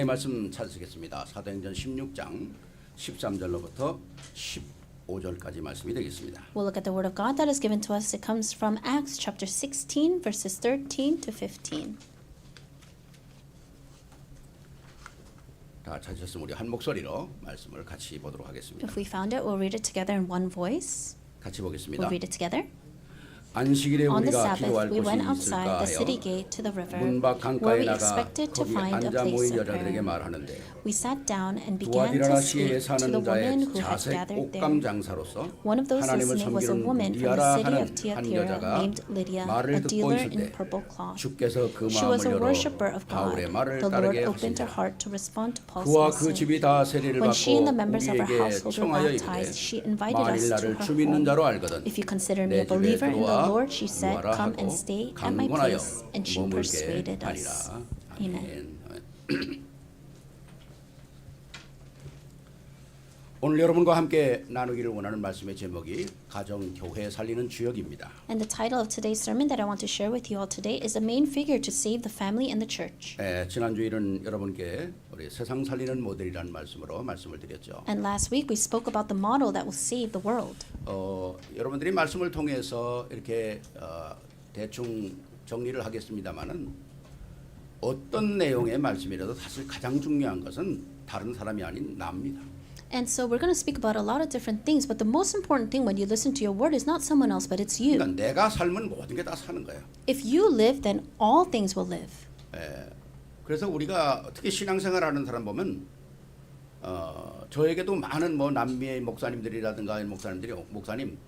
말씀 찾으시겠습니다. 사도행전 16장 13절로부터 15절까지 말씀이 되겠습니다. We'll look at the word of God that is given to us. It comes from Acts chapter 16 verses 13 to 15. 다 찾으셨으면 우리 한 목소리로 말씀을 같이 보도록 하겠습니다. If we found it, we'll read it together in one voice. 같이 보겠습니다. We'll read it together. 안식일에 On the 우리가 Sabbath, 기도할 we 곳이 went 있을까 outside the city 하여 gate to the river, 문 밖 where 강가에 we 나가 expected to 거기 find a 앉아 place 모인 of 여자들에게 prayer. 말하는데 We sat down and began to 두아디라시에 speak to the 사는 자의 women who had 자색 gathered 옷감 there. 장사로서 One of those 하나님을 listening was a 섬기는 woman from 리아라 the city 하는 of 한 Thyatira 여자가 named Lydia, 말을 a 듣고 dealer 있을 in 때 purple cloth. 주께서 그 She was 마음을 a 열어 worshipper of God. 바울의 말을 The Lord 따르게 opened her 하시니라. heart to respond to Paul's 그와 그 message. 집이 다 세례를 When she and the 받고 members of her 우리에게 household were 청하여 이르되 baptized, she invited 만일 us to 나를 her 주 믿는 home. 자로 알거든 If you consider me 내 a 집에 believer in the 들어와 Lord, she said, 누워라 come and 하고 stay at my 강권하여 place. And she 머물게 persuaded us. 하니라. Amen. 오늘 여러분과 함께 나누기를 원하는 말씀의 제목이 가정 교회 살리는 주역입니다. And the title of today's sermon that I want to share with you all today is a main figure to save the family and the church. 지난 주일은 여러분께 우리 세상 살리는 모델이라는 말씀으로 말씀을 드렸죠. And last week we spoke about the model that will save the world. 여러분들이 말씀을 통해서 이렇게 대충 정리를 하겠습니다만은 어떤 내용의 말씀이라도 사실 가장 중요한 것은 다른 사람이 아닌 나입니다. And so we're going to speak about a lot of different things, but the most important thing when you listen to your word is not someone else, but it's you. 그러니까 내가 살면 모든 게 다 사는 거예요. If you live, then all things will live. 그래서 우리가 특히 신앙생활하는 사람 보면 저에게도 많은 뭐 남미의 목사님들이라든가 목사님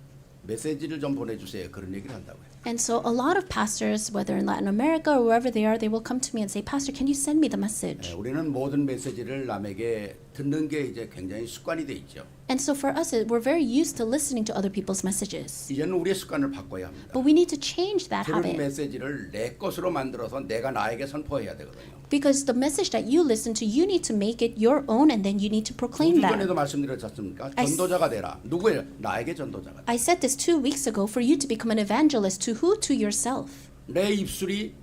메시지를 좀 보내주세요 그런 얘기를 한다고요. And so a lot of pastors, whether in Latin America or wherever they are, they will come to me and say, Pastor, can you send me the message? 우리는 모든 메시지를 남에게 듣는 게 이제 굉장히 습관이 돼 있죠. And so for us, we're very used to listening to other people's messages. 이제는 우리의 습관을 바꿔야 합니다. But we need to change that 들은 habit. 메시지를 내 것으로 만들어서 내가 나에게 선포해야 되거든요. Because the message that you listen to, you need to make it your own and then you need to proclaim 2주 that. 전에도 말씀드렸지 않습니까? 전도자가 되라. 누구예요? 나에게 전도자가 되라. I said this 2 weeks ago for you to become an evangelist. To who? To yourself. 내 입술이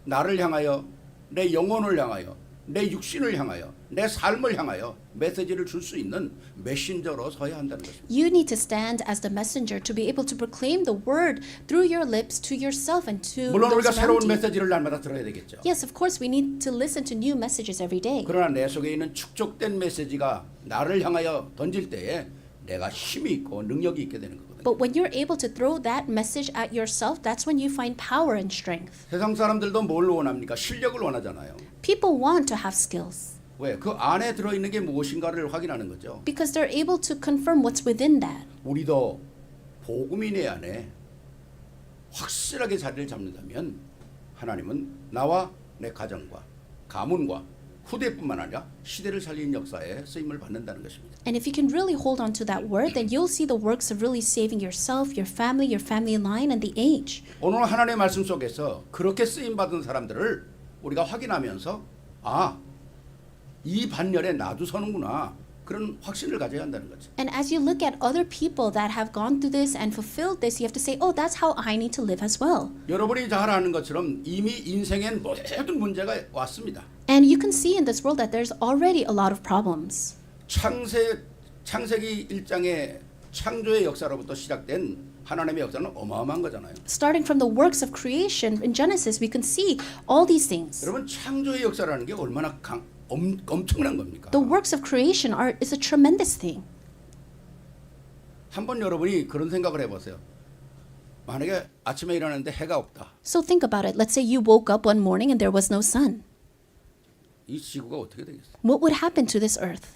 나를 향하여 내 영혼을 향하여 내 육신을 향하여 내 삶을 향하여 메시지를 줄 수 있는 메신저로 서야 한다는 것입니다. You need to stand as the messenger to be able to proclaim the word through your lips to yourself and to 물론 those 우리가 새로운 around you. 메시지를 날마다 들어야 되겠죠. Yes, of course, we need to listen to new messages every day. 그러나 내 속에 있는 축적된 메시지가 나를 향하여 던질 때에 내가 힘이 있고 능력이 있게 되는 거거든요. But when you're able to throw that message at yourself, that's when you find power and strength. 세상 사람들도 뭘 원합니까? 실력을 원하잖아요. People want to have skills 왜? 그 안에 들어있는 게 무엇인가를 확인하는 거죠. because they're able to confirm what's within that. 우리도 복음이 내 안에 확실하게 자리를 잡는다면 하나님은 나와 내 가정과 가문과 후대뿐만 아니라 시대를 살리는 역사에 쓰임을 받는다는 것입니다. And if you can really hold on to that word, then you'll see the works of really saving yourself, your family line, and the age. 오늘 하나님의 말씀 속에서 그렇게 쓰임 받은 사람들을 우리가 확인하면서 이 반열에 나도 서는구나 그런 확신을 가져야 한다는 거죠. And as you look at other people that have gone through this and fulfilled this, you have to say, oh, that's how I need to live as well. 여러분이 잘 아는 것처럼 이미 인생엔 모든 문제가 왔습니다. And you can see in this world that there's already a lot of problems. 창세기 1장의 창조의 역사로부터 시작된 하나님의 역사는 어마어마한 거잖아요. Starting from the works of creation in Genesis, we can see all these things. 여러분 창조의 역사라는 게 얼마나 엄청난 겁니까? The works of creation is a tremendous thing. 한번 여러분이 그런 생각을 해보세요. 만약에 아침에 일어났는데 해가 없다. So think about it. Let's say you woke up one morning and there was no sun. 이 지구가 어떻게 되겠어요? What would happen to this earth?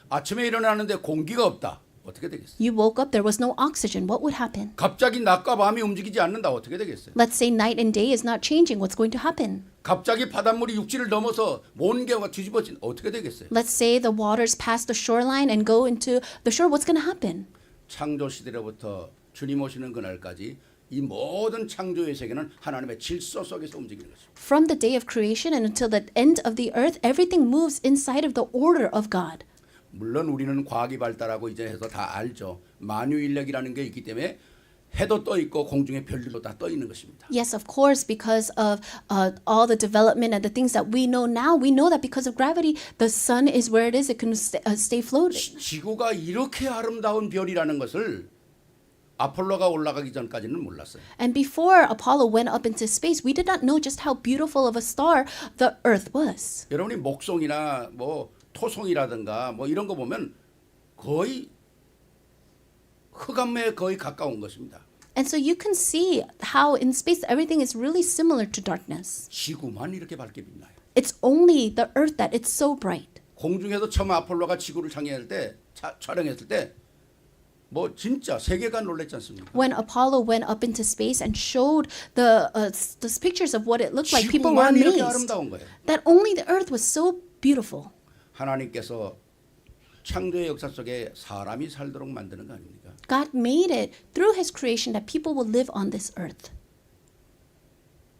아침에 일어나는데 공기가 없다. 어떻게 되겠어요? You woke up, there was no oxygen. What would happen? 갑자기 낮과 밤이 움직이지 않는다. 어떻게 되겠어요? Let's say night and day is not changing. What's going to happen? 갑자기 바닷물이 육지를 넘어서 온개가 뒤집어진 어떻게 되겠어요? Let's say the waters pass the shoreline and go into the shore. What's going to happen? 창조 시대로부터 주님 오시는 그날까지 이 모든 창조의 세계는 하나님의 질서 속에서 움직이는 것입니다. From the day of creation and until the end of the earth, everything moves inside of the order of God. 물론 우리는 과학이 발달하고 이제 해서 다 알죠. 만유인력이라는 게 있기 때문에 해도 떠 있고 공중에 별들도 다 떠 있는 것입니다. Yes, of course, because of all the development and the things that we know now, we know that because of gravity, the sun is where it is. It can stay floating. 지구가 이렇게 아름다운 별이라는 것을 아폴로가 올라가기 전까지는 몰랐어요. And before Apollo went up into space, we did not know just how beautiful of a star the Earth was. 여러분이 목송이나 뭐 토송이라든가 뭐 이런 거 보면 거의 흑암에 거의 가까운 것입니다. And so you can see how in space everything is really similar to darkness. 지구만 이렇게 밝게 빛나요. It's only the Earth that it's so bright. 공중에서 처음 아폴로가 지구를 촬영했을 때 촬영했을 때 뭐 진짜 세계가 놀랬지 않습니까? When Apollo went up into space and showed the pictures of what it looked like, people were 지구만 이렇게 amazed 아름다운 거예요. that only the Earth was so beautiful. 하나님께서 창조의 역사 속에 사람이 살도록 만드는 거 아닙니까? God made it through His creation that people will live on this earth.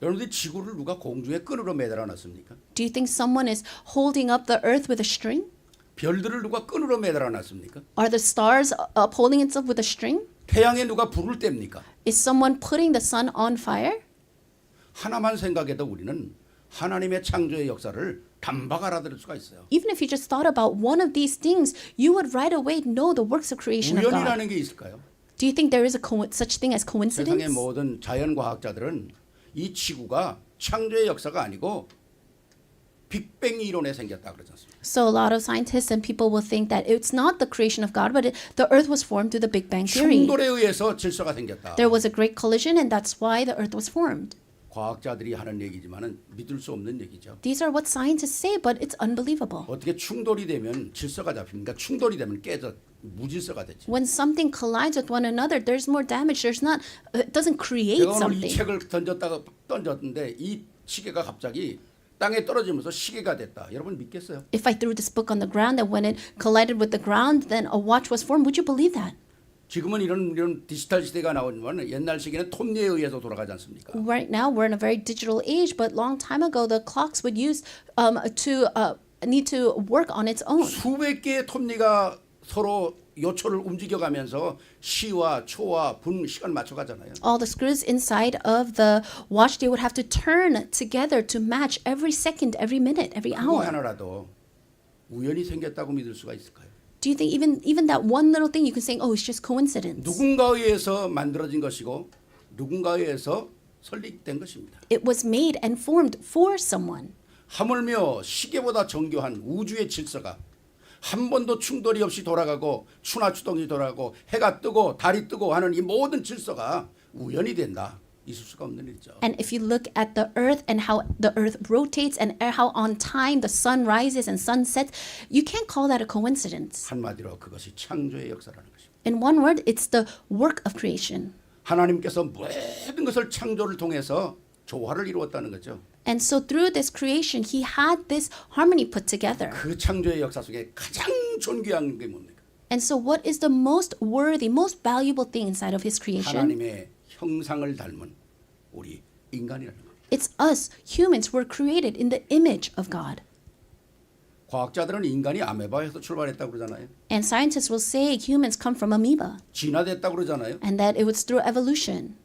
여러분들 지구를 누가 공중에 끈으로 매달아 놨습니까? Do you think someone is holding up the earth with a string? 별들을 누가 끈으로 매달아 놨습니까? Are the stars upholding itself with a string? 태양에 누가 불을 뗍니까? Is someone putting the sun on fire? 하나만 생각해도 우리는 하나님의 창조의 역사를 단박 알아들을 수가 있어요. Even if you just thought about one of these things, you would right away know the works of creation of God. 우연이라는 게 있을까요? Do you think there is a such thing as 세상의 coincidence? 모든 자연과학자들은 이 지구가 창조의 역사가 아니고 빅뱅 이론에 생겼다 그러지 않습니까? So a lot of scientists and people will think that it's not the creation of God, but the earth was formed through the Big Bang Theory. 충돌에 의해서 질서가 생겼다. There was a great collision and that's why the earth was formed. 과학자들이 하는 얘기지만은 믿을 수 없는 얘기죠. These are what scientists say, but it's unbelievable. 어떻게 충돌이 되면 질서가 잡힙니까? 충돌이 되면 깨져 무질서가 되지. When something collides with one another, there's more damage. There's not. It doesn't create 제가 오늘 이 something. 책을 던졌는데 이 시계가 갑자기 땅에 떨어지면서 시계가 됐다. 여러분 믿겠어요? If I threw this book on the ground and when it collided with the ground, then a watch was formed, would you believe that? 지금은 이런 디지털 시대가 나오지만 옛날 시계는 톱니에 의해서 돌아가지 않습니까? Right now, we're in a very digital age, but long time ago, the clocks would use need to work on its own. 수백 개의 톱니가 서로 요초를 움직여가면서 시와 초와 분 시간 맞춰가잖아요. All the screws inside of the watch, they would have to turn together to match every second, every minute, every 그거 hour. 하나라도 우연히 생겼다고 믿을 수가 있을까요? Do you think even that one little thing you can say, oh, it's just coincidence? 누군가에 의해서 만들어진 것이고 누군가에 의해서 설립된 것입니다. It was made and formed for someone. 하물며 시계보다 정교한 우주의 질서가 한 번도 충돌이 없이 돌아가고 추나 추동이 돌아가고 해가 뜨고 달이 뜨고 하는 이 모든 질서가 우연이 된다. 있을 수가 없는 일이죠. And if you look at the earth and how the earth rotates and how on time the sun rises and sun sets, you can't call that a coincidence. 한마디로 그것이 창조의 역사라는 것입니다. In one word, it's the work of creation. 하나님께서 모든 것을 창조를 통해서 조화를 이루었다는 거죠. And so through this creation, he had this harmony put together. 그 창조의 역사 속에 가장 존귀한 게 뭡니까? And so what is the most worthy, most valuable thing inside of his creation? 하나님의 형상을 닮은 우리 인간이라는 거예요. It's us, humans, were created in the image of God. 과학자들은 인간이 아메바에서 출발했다고 그러잖아요. And scientists will say humans come from amoeba 진화됐다고 그러잖아요. and that it was through evolution.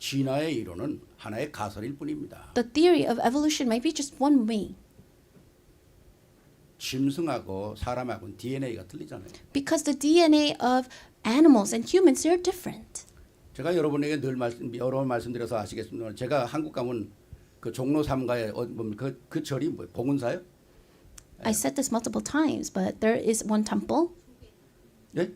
진화의 이론은 하나의 가설일 뿐입니다. The theory of evolution might be just one way 짐승하고 사람하고는 DNA가 틀리잖아요. because the DNA of animals and humans, they're different. 제가 여러분에게 늘 여러 번 말씀드려서 아시겠습니다만 제가 한국 가면 그 종로 3가에 그 절이 뭐예요? 봉은사요? I said this multiple times, but there is one temple. 예?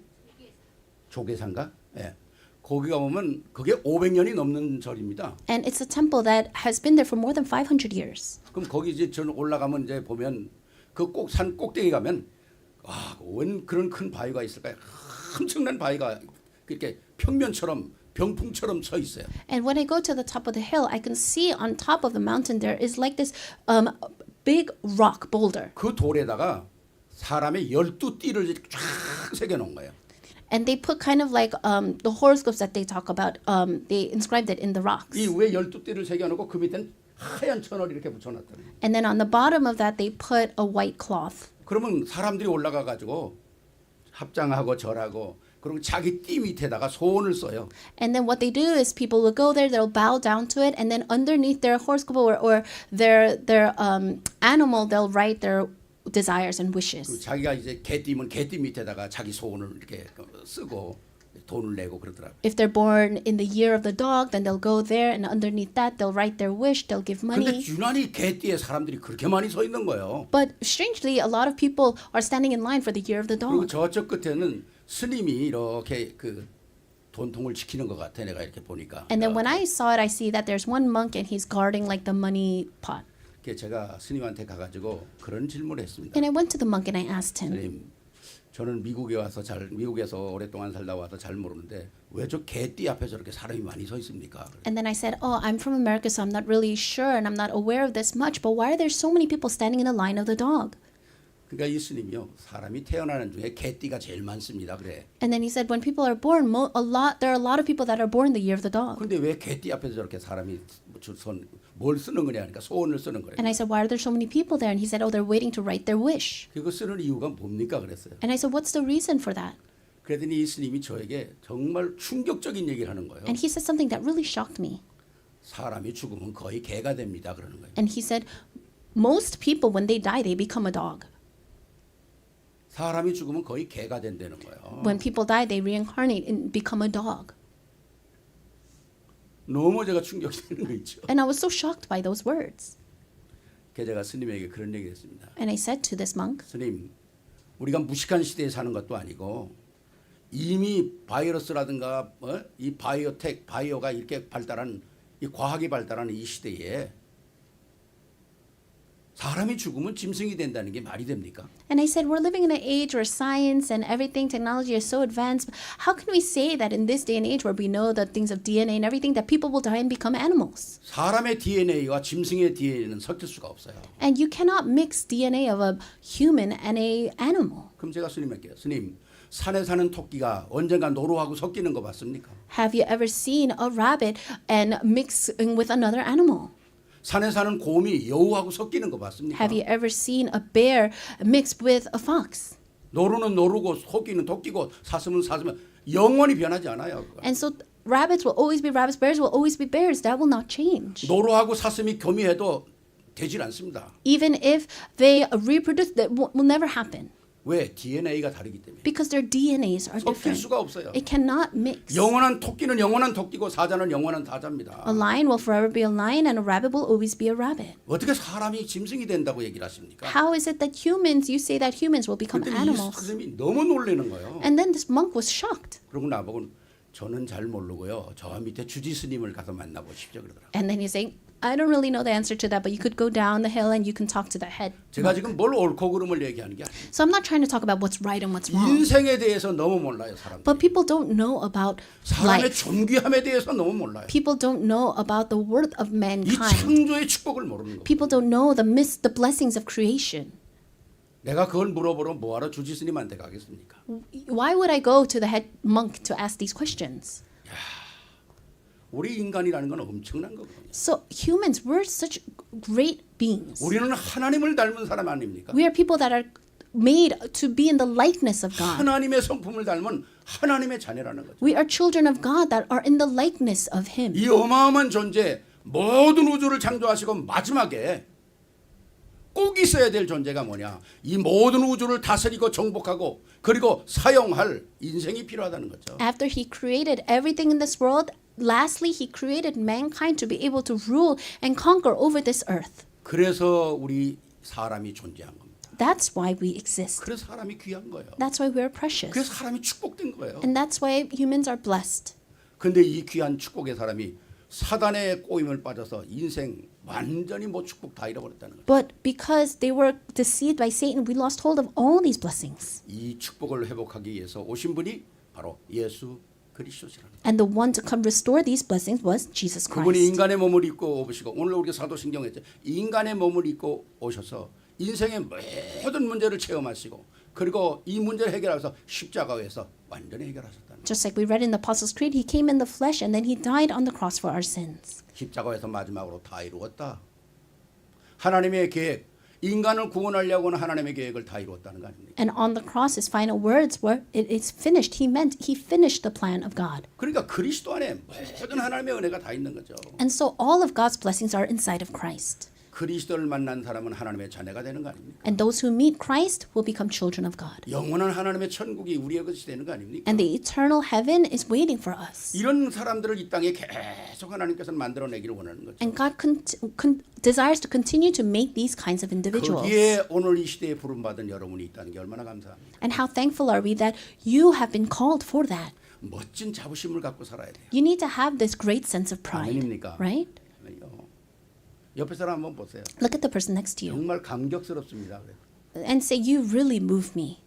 조계산가? 예. 거기 가보면 그게 500년이 넘는 절입니다. And it's a temple that has been there for more than 500 years. 그럼 거기 이제 전 올라가면 이제 보면 그 꼭 산 꼭대기 가면 웬 그런 큰 바위가 있을까요? 엄청난 바위가 이렇게 평면처럼 병풍처럼 서 있어요. And when I go to the top of the hill, I can see on top of the mountain there is like this big rock boulder. 그 돌에다가 사람의 12띠를 쫙 새겨 놓은 거예요. And they put kind of like the horoscopes that they talk about, they inscribed it in the rocks. 이 위에 12띠를 새겨 놓고 그 밑에는 하얀 천을 이렇게 붙여 놨더니. And then on the bottom of that, they put a white cloth. 그러면 사람들이 올라가 가지고 합장하고 절하고 그리고 자기 띠 밑에다가 소원을 써요. And then what they do is people will go there, they'll bow down to it, and then underneath their horoscope or their animal, they'll write their desires and 그리고 wishes. 자기가 이제 개띠면 개띠 밑에다가 자기 소원을 이렇게 쓰고 돈을 내고 그러더라고요. If they're born in the year of the dog, then they'll go there, and underneath that, they'll write their wish, they'll give 근데 money. 유난히 개띠에 사람들이 그렇게 많이 서 있는 거예요. But strangely, a lot of people are standing in line for the year of the 그리고 dog. 저쪽 끝에는 스님이 이렇게 그 돈통을 지키는 것 같아. 내가 이렇게 보니까. And then when I saw it, I see that there's one monk and he's guarding like the money pot. 그래서 제가 스님한테 가가지고 그런 질문을 했습니다. And I went to the monk and I asked him, 스님, 저는 미국에서 오랫동안 살다 와서 잘 모르는데 왜 저 개띠 앞에 저렇게 사람이 많이 서 있습니까? and then I said, oh, I'm from America, so I'm not really sure and I'm not aware of this much, but why are there so many people standing in the line of the dog? 그러니까 이 스님이요, 사람이 태어나는 중에 개띠가 제일 많습니다. 그래. And then he said, when people are born, there are a lot of people that are born the year of the dog. 근데 왜 개띠 앞에서 저렇게 사람이 뭘 쓰는 거냐 하니까 소원을 쓰는 거래. And I said, why are there so many people there? And he said, oh, they're waiting to write their wish. 그거 쓰는 이유가 뭡니까 그랬어요. And I said, what's the reason for that? 그랬더니 이 스님이 저에게 정말 충격적인 얘기를 하는 거예요. And he said something that really shocked me. 사람이 죽으면 거의 개가 됩니다. 그러는 거예요. And he said, most people, when they die, they become a dog. 사람이 죽으면 거의 개가 된다는 거예요. When people die, they reincarnate and become a dog. 너무 제가 충격되는 거 있죠. And I was so shocked by those words. 그래서 제가 스님에게 그런 얘기를 했습니다. And I said to this monk, 스님, 우리가 무식한 시대에 사는 것도 아니고 이미 바이러스라든가 이 바이오가 이렇게 발달한 이 과학이 발달한 이 시대에 사람이 죽으면 짐승이 된다는 게 말이 됩니까? and I said, we're living in an age where science and everything, technology is so advanced. How can we say that in this day and age where we know the things of DNA and everything that people will die and become animals? 사람의 DNA와 짐승의 DNA는 섞일 수가 없어요. And you cannot mix DNA of a human and a animal. 그럼 제가 스님에게 스님, 산에 사는 토끼가 언젠가 노루하고 섞이는 거 봤습니까? Have you ever seen a rabbit and mixing with another animal? 산에 사는 곰이 여우하고 섞이는 거 봤습니까? Have you ever seen a bear mixed with a fox? 노루는 노루고 토끼는 토끼고 사슴은 사슴은 영원히 변하지 않아요. 그거. And so rabbits will always be rabbits, bears will always be bears. That will not change. 노루하고 사슴이 교미해도 되질 않습니다. Even if they reproduce, that will never happen. 왜? DNA가 다르기 때문에. Because their DNAs are 섞일 different. 수가 없어요. It cannot mix. 영원한 토끼는 영원한 토끼고 사자는 영원한 사자입니다. A lion will forever be a lion and a rabbit will always be a rabbit. 어떻게 사람이 짐승이 된다고 얘기를 하십니까? How is it that humans, you say that humans will become 그랬더니 이 animals? 선생님이 너무 놀라는 거예요. And then this monk was shocked. 그러고 나보고 저는 잘 모르고요. 저 밑에 주지 스님을 가서 만나보십시오 그러더라고요. And then he's saying, I don't really know the answer to that, but you could go down the hill and you can talk to the head. 제가 지금 뭘 옳고 그름을 얘기하는 게 아니에요. So I'm not trying to talk about what's right and what's wrong. 인생에 대해서 너무 몰라요 사람들. But people don't know about 사람의 life. 존귀함에 대해서 너무 몰라요. People don't know about the worth of 이 mankind. 창조의 축복을 모르는 거. People don't know the blessings of creation. 내가 그걸 물어보러 뭐하러 주지 스님한테 가겠습니까? Why would I go to the head monk to ask these questions? 우리 인간이라는 건 엄청난 거거든요. So humans, we're such great beings. 우리는 하나님을 닮은 사람 아닙니까? We are people that are made to be in the likeness of God. 하나님의 성품을 닮은 하나님의 자녀라는 거죠. We are children of God that are in the likeness of Him. 이 어마어마한 존재, 모든 우주를 창조하시고 마지막에 꼭 있어야 될 존재가 뭐냐? 이 모든 우주를 다스리고 정복하고 그리고 사용할 인생이 필요하다는 거죠. After He created everything in this world, lastly, He created mankind to be able to rule and conquer over this earth. 그래서 우리 사람이 존재한 겁니다. That's why we exist. 그래서 사람이 귀한 거예요. That's why we're precious. 그래서 사람이 축복된 거예요. And that's why humans are blessed. 근데 이 귀한 축복의 사람이 사단의 꼬임을 빠져서 인생 완전히 뭐 축복 다 잃어버렸다는 거예요. But because they were deceived by Satan, we lost hold of all these blessings. 이 축복을 회복하기 위해서 오신 분이 바로 예수 그리스도시라는 거예요. And the one to come restore these blessings was Jesus 그분이 Christ. 인간의 몸을 입고 오시고 오늘 우리가 사도신경에 했죠. 인간의 몸을 입고 오셔서 인생의 모든 문제를 체험하시고 그리고 이 문제를 해결하셔서 십자가에서 완전히 해결하셨다는 거예요. Just like we read in the Apostles' Creed, He came in the flesh and then He died on the cross for our sins. 십자가에서 마지막으로 다 이루었다. 하나님의 계획, 인간을 구원하려고 하는 하나님의 계획을 다 이루었다는 거 아닙니까? And on the cross, his final words were, "It is finished." He meant he finished the plan of God. 그러니까 그리스도 안에 모든 하나님의 은혜가 다 있는 거죠. And so all of God's blessings are inside of Christ. 그리스도를 만난 사람은 하나님의 자녀가 되는 거 아닙니까? And those who meet Christ will become children of God. 영원한 하나님의 천국이 우리의 것이 되는 거 아닙니까? And the eternal heaven is waiting for us. 이런 사람들을 이 땅에 계속 하나님께서는 만들어내기를 원하는 거죠. And God desires to continue to make these kinds of individuals. 거기에 오늘 이 시대에 부름받은 여러분이 있다는 게 얼마나 감사합니다. And how thankful are we that you have been called for that. 멋진 자부심을 갖고 살아야 돼요. You need to have this great sense of pride, 아멘입니까? right? 옆에 사람 한번 보세요. Look at the person next to you 정말 감격스럽습니다. and say, "You really move me."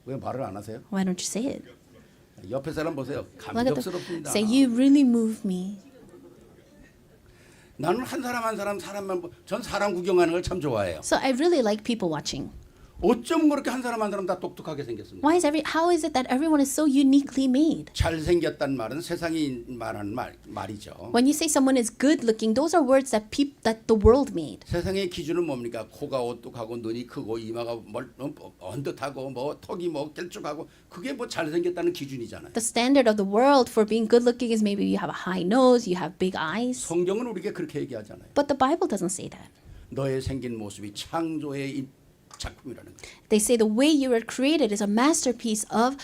왜 말을 안 하세요? Why don't you say it? 옆에 사람 보세요. Look at the, 감격스럽습니다. say, "You really move me." 나는 한 사람 사람만 전 사람 구경하는 걸 참 좋아해요. So I really like people watching. 어쩜 그렇게 한 사람 다 똑똑하게 생겼습니까? How is it that everyone is so uniquely made? 잘생겼단 말은 세상이 말하는 말이죠. When you say someone is good looking, those are words that the world made. 세상의 기준은 뭡니까? 코가 오뚝하고 눈이 크고 이마가 언뜻하고 뭐 턱이 뭐 길쭉하고 그게 뭐 잘생겼다는 기준이잖아요. The standard of the world for being good looking is maybe you have a high nose, you have big eyes. 성경은 우리에게 그렇게 얘기하잖아요. But the Bible doesn't say that. 너의 생긴 모습이 창조의 작품이라는 거예요. They say the way you were created is a masterpiece of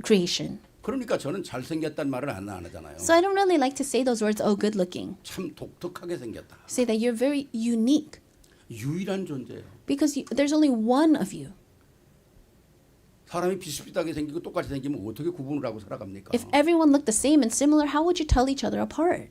creation. 그러니까 저는 잘생겼단 말을 안 하잖아요. So I don't really like to say those words, "Oh, good looking." 참 독특하게 생겼다. Say that you're very unique 유일한 존재예요. because there's only one of you. 사람이 비슷비슷하게 생기고 똑같이 생기면 어떻게 구분을 하고 살아갑니까? If everyone looked the same and similar, how would you tell each other apart?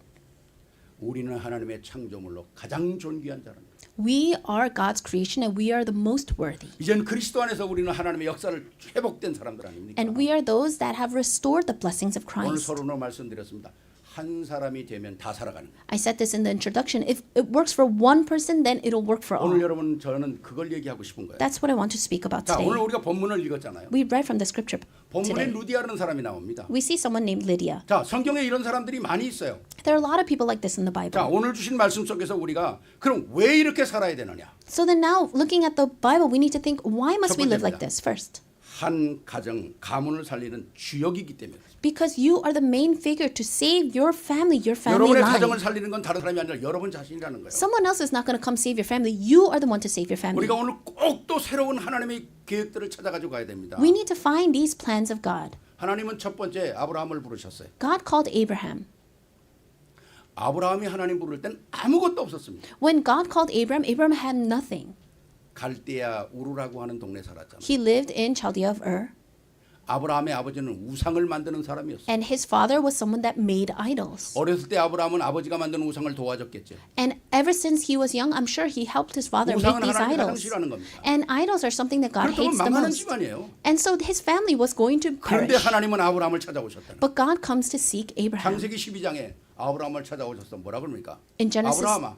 우리는 하나님의 창조물로 가장 존귀한 자랍니다. We are God's creation and we are the most worthy. 이제는 그리스도 안에서 우리는 하나님의 역사를 회복된 사람들 아닙니까? And we are those that have restored the blessings of 오늘 Christ. 서론으로 말씀드렸습니다. 한 사람이 되면 다 살아가는 거예요. I said this in the introduction. If it works for one person, then it'll work for 오늘 all. 여러분 저는 그걸 얘기하고 싶은 거예요. That's what I want to speak about 자, 오늘 today. 우리가 본문을 읽었잖아요. We read from the scripture 본문에 today. 루디아라는 사람이 나옵니다. We see someone named Lydia. 자, 성경에 이런 사람들이 많이 있어요. There are a lot of people like this in the 자, Bible. 오늘 주신 말씀 속에서 우리가 그럼 왜 이렇게 살아야 되느냐? So then now, looking at the Bible, we need to think, why must we live 첫 like 번째입니다. this? First, 한 가정 가문을 살리는 주역이기 때문에. because you are the main figure to save your family 여러분의 가정을 line. 살리는 건 다른 사람이 아니라 여러분 자신이라는 거예요. Someone else is not going to come save your family. You are the one to save your family. 우리가 오늘 꼭 또 새로운 하나님의 계획들을 찾아가지고 가야 됩니다. We need to find these plans of God. 하나님은 첫 번째 아브라함을 부르셨어요. God called Abraham. 아브라함이 하나님 부를 땐 아무것도 없었습니다. When God called Abraham, Abraham had nothing. 갈대아 우르라고 하는 동네 살았잖아요. He lived in Chaldea of Ur, 아브라함의 아버지는 우상을 만드는 사람이었어요. and his father was someone that made idols. 어렸을 때 아브라함은 아버지가 만드는 우상을 도와줬겠죠. And ever since he was young, I'm sure he helped his father make 우상은 these 하나님이 가장 idols. 싫어하는 겁니다. And idols are something that God 그렇다면 hates the 망하는 most. 집안이에요. And so his family was going to 그런데 perish. 하나님은 아브라함을 찾아오셨다는 거예요. But God comes to seek Abraham. 창세기 12장에 아브라함을 찾아오셔서 뭐라 그럽니까? In Genesis- 아브라함아,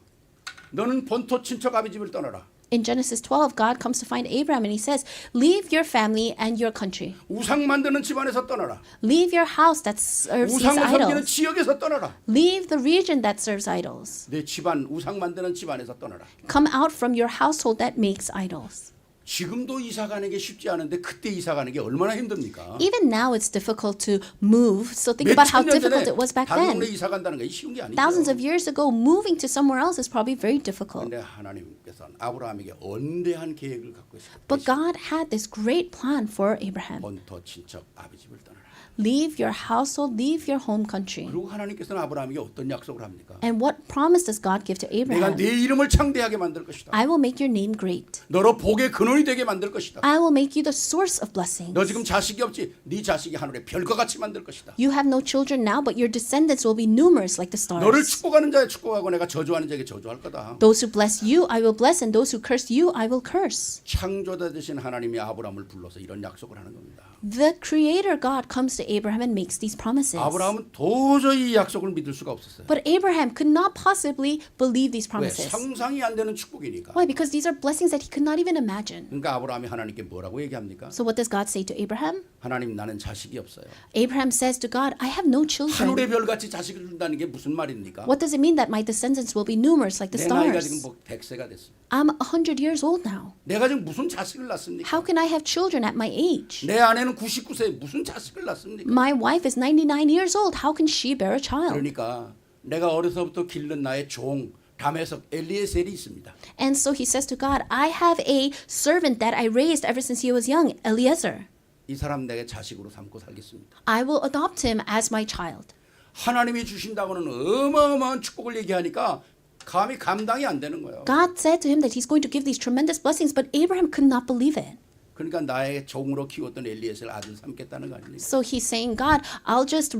너는 본토 친척 아비 집을 떠나라. In Genesis 12, God comes to find Abraham and he says, "Leave your family and your country. 우상 만드는 집안에서 떠나라. Leave your house that serves these 우상을 섬기는 idols. 지역에서 떠나라. Leave the region that serves idols. 내 집안 우상 만드는 집안에서 떠나라. Come out from your household that makes idols." 지금도 이사 가는 게 쉽지 않은데 그때 이사 가는 게 얼마나 힘듭니까? Even now it's difficult to move. So think about how 몇천 년 difficult 전에 it was back 다른 동네 then. 이사 간다는 게 쉬운 게 아니죠. Thousands of years ago, moving to somewhere else is probably very difficult. 그런데 하나님께서는 아브라함에게 언대한 계획을 갖고 But 계시고 God had this great plan for Abraham. 본토 친척 아비 집을 떠나라. Leave your household, leave your home country. 그리고 하나님께서는 아브라함에게 어떤 약속을 합니까? And what promise does God give to 내가 Abraham? 네 이름을 창대하게 만들 것이다. I will make your name great. 너로 복의 근원이 되게 만들 것이다. I will make you the source of blessings. 너 지금 자식이 없지? 네 자식이 하늘의 별과 같이 만들 것이다. You have no children now, but your descendants will be numerous like the 너를 stars. 축복하는 자에 축복하고 내가 저주하는 자에게 저주할 거다. Those who bless you, I will bless, and those who curse you, I will curse. 창조자 되신 하나님이 아브라함을 불러서 이런 약속을 하는 겁니다. The Creator God comes to Abraham and makes these promises. 아브라함은 도저히 이 약속을 믿을 수가 없었어요. But Abraham could not possibly believe these 왜? promises. 상상이 안 되는 축복이니까. Why? Because these are blessings that he could not even imagine. 그러니까 아브라함이 하나님께 뭐라고 얘기합니까? So what does God say to Abraham? 하나님 나는 자식이 없어요. Abraham says to God, I have no children. 하늘의 별같이 자식을 준다는 게 무슨 말입니까? What does it mean that my descendants will be numerous like the 내 나이가 지금 stars? 뭐 100세가 됐습니다. I'm 100 years old now. 내가 지금 무슨 자식을 낳습니까? How can I have children at my age? 내 아내는 99세 무슨 자식을 낳습니까? My wife is 99 years old. How can she bear a child? 그러니까 내가 어려서부터 기른 나의 종 다메석 엘리에셀이 있습니다. And so he says to God, I have a servant that I raised ever since he was young, Eliezer. 이 사람 내게 자식으로 삼고 살겠습니다. I will adopt him as my child. 하나님이 주신다고는 어마어마한 축복을 얘기하니까 감히 감당이 안 되는 거예요. God said to him that he's going to give these tremendous blessings, but Abraham could not believe it. 그러니까 나의 종으로 키웠던 엘리에셀 아들 삼겠다는 거 아닙니까? So he's saying, God, I'll just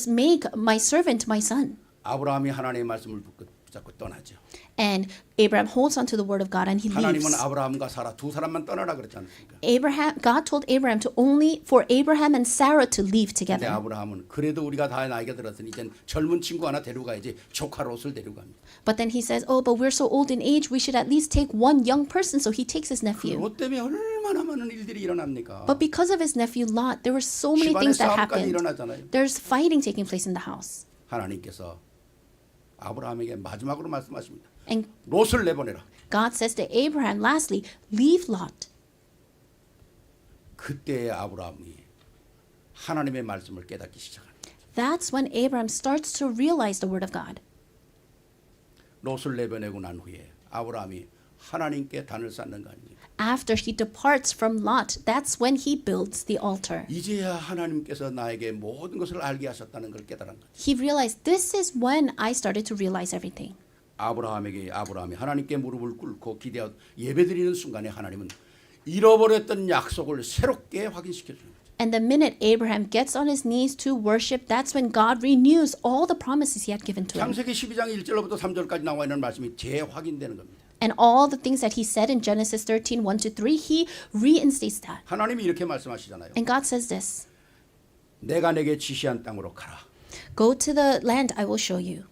make my servant my son. 아브라함이 하나님의 말씀을 붙잡고 떠나죠. And Abraham holds on to the word of God and he 하나님은 leaves. 아브라함과 사라 두 사람만 떠나라 그랬지 않습니까? God told Abraham for Abraham and Sarah to leave 근데 together. 아브라함은 그래도 우리가 다 나이가 들었으니 이젠 젊은 친구 하나 데려가야지 조카 롯을 데려갑니다. But then he says, oh, but we're so old in age, we should at least take one young person. So he takes his nephew. 롯 때문에 얼마나 많은 일들이 일어납니까? But because of his nephew Lot, there were so many 집안에 things that 싸움까지 happened. 일어나잖아요. There's fighting taking place in the house. 하나님께서 아브라함에게 마지막으로 말씀하십니다. And 롯을 내보내라. God says to Abraham, lastly, leave Lot. 그때의 아브라함이 하나님의 말씀을 깨닫기 시작합니다. That's when Abraham starts to realize the word of God. 롯을 내보내고 난 후에 아브라함이 하나님께 단을 쌓는 거 아닙니까? After he departs from Lot, that's when he builds the altar. 이제야 하나님께서 나에게 모든 것을 알게 하셨다는 걸 깨달은 거죠. He realized this is when I started to realize everything. 아브라함이 하나님께 무릎을 꿇고 기대어 예배드리는 순간에 하나님은 잃어버렸던 약속을 새롭게 확인시켜 주는 거죠. And the minute Abraham gets on his knees to worship, that's when God renews all the promises he had given to him. 창세기 12장 1절로부터 3절까지 나와 있는 말씀이 재확인되는 겁니다. And all the things that he said in Genesis 13, 1 to 3, he reinstates that. 하나님이 이렇게 말씀하시잖아요. And God says this, 내가 내게 지시한 땅으로 가라. go to the land I will show you.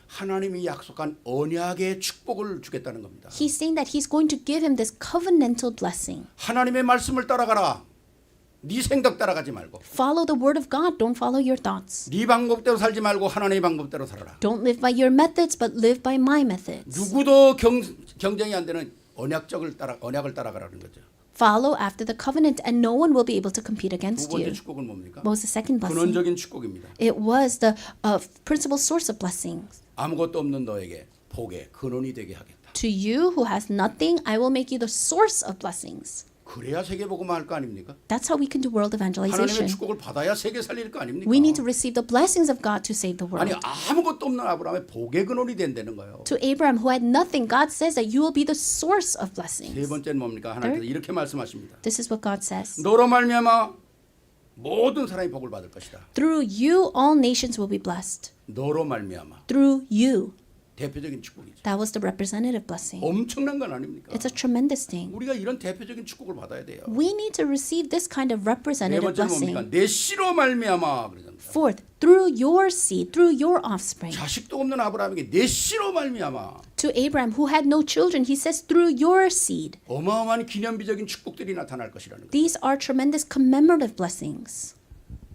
하나님이 약속한 언약의 축복을 주겠다는 겁니다. He's saying that he's going to give him this covenantal blessing. 하나님의 말씀을 따라가라. 네 생각 따라가지 말고 Follow the word of God, don't follow your thoughts. 네 방법대로 살지 말고 하나님의 방법대로 살아라. Don't live by your methods, but live by my methods. 누구도 경쟁이 안 되는 언약을 따라가라는 거죠. Follow after the covenant, and no one will be able to compete 두 against 번째 you. 축복은 뭡니까? What was the second blessing? 근원적인 축복입니다. It was the principal source of blessings. 아무것도 없는 너에게 복의 근원이 되게 하겠다. To you who has nothing, I will make you the source of blessings. 그래야 세계복음화 할 거 아닙니까? That's how we can do world 하나님의 evangelization. 축복을 받아야 세계 살릴 거 아닙니까? We need to receive the blessings of God to save the 아니 world. 아무것도 없는 아브라함의 복의 근원이 된다는 거예요. To Abraham, who had nothing, God says that you will be the source of 세 blessings. 번째는 뭡니까? 하나님께서 이렇게 말씀하십니다. This is what God says. 너로 말미암아 모든 사람이 복을 받을 것이다. Through you, all nations will be blessed. 너로 말미암아 Through you. 대표적인 축복이죠. That was the representative blessing. 엄청난 건 아닙니까? It's a tremendous thing. 우리가 이런 대표적인 축복을 받아야 돼요. We need to receive this kind of 네 representative 번째는 뭡니까? blessing. 내 씨로 말미암아 그러잖아요. Fourth, through your seed, through your offspring. 자식도 없는 아브라함에게 내 씨로 말미암아 To Abraham, who had no children, he says, through your seed. 어마어마한 기념비적인 축복들이 나타날 것이라는 거예요. These are tremendous commemorative blessings.